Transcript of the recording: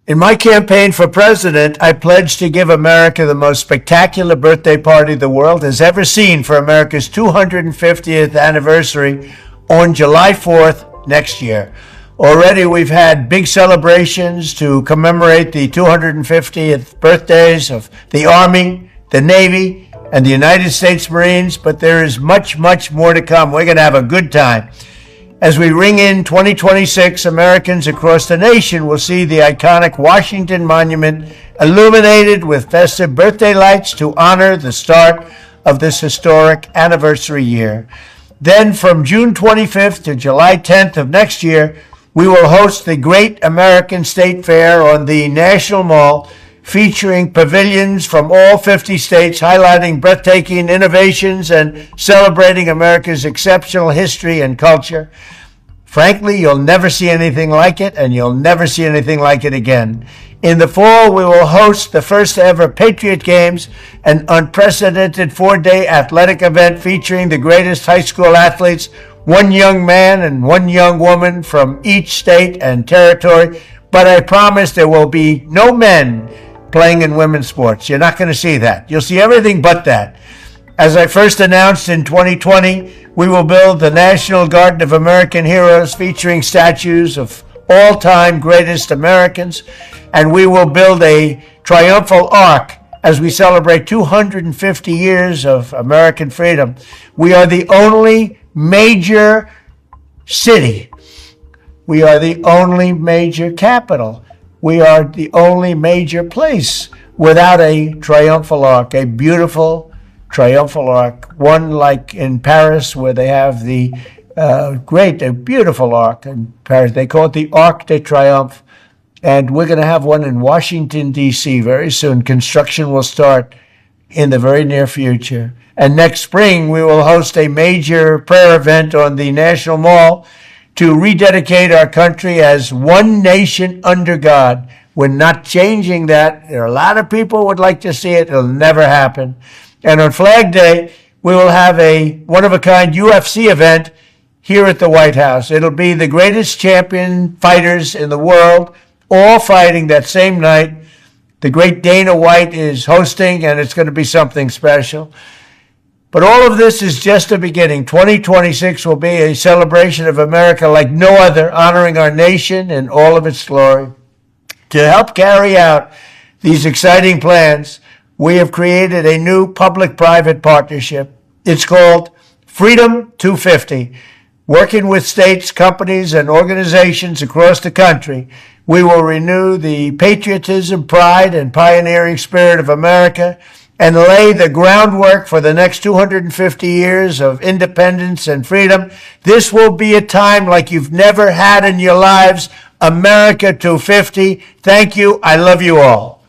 In my campaign for president, I pledged to give America the most spectacular birthday party the world has ever seen for America's 250th anniversary on July 4th next year. Already we've had big celebrations to commemorate the 250th birthdays of the Army, the Navy, and the United States Marines, but there is much, much more to come. We're going to have a good time. As we ring in 2026, Americans across the nation will see the iconic Washington Monument illuminated with festive birthday lights to honor the start of this historic anniversary year. Then from June 25th to July 10th of next year, we will host the Great American State Fair on the National Mall, featuring pavilions from all 50 states, highlighting breathtaking innovations and celebrating America's exceptional history and culture. Frankly, you'll never see anything like it, and you'll never see anything like it again. In the fall, we will host the first ever Patriot Games, an unprecedented 4-day athletic event featuring the greatest high school athletes, one young man and one young woman from each state and territory. But I promise there will be no men playing in women's sports. You're not going to see that. You'll see everything but that. As I first announced in 2020, we will build the National Garden of American Heroes featuring statues of all-time greatest Americans, and we will build a triumphal arc as we celebrate 250 years of American freedom. We are the only major city. We are the only major capital. We are the only major place without a triumphal arc, a beautiful triumphal arc, one like in Paris where they have the beautiful arc in Paris. They call it the Arc de Triomphe, and we're going to have one in Washington, D.C. very soon. Construction will start in the very near future. And next spring, we will host a major prayer event on the National Mall to rededicate our country as one nation under God. We're not changing that. There are a lot of people who would like to see it. It'll never happen. And on Flag Day, we will have a one-of-a-kind UFC event here at the White House. It'll be the greatest champion fighters in the world, all fighting that same night. The great Dana White is hosting, and it's going to be something special. But all of this is just the beginning. 2026 will be a celebration of America like no other, honoring our nation in all of its glory. To help carry out these exciting plans, we have created a new public-private partnership. It's called Freedom 250. Working with states, companies, and organizations across the country, we will renew the patriotism, pride, and pioneering spirit of America and lay the groundwork for the next 250 years of independence and freedom. This will be a time like you've never had in your lives. America 250. Thank you. I love you all.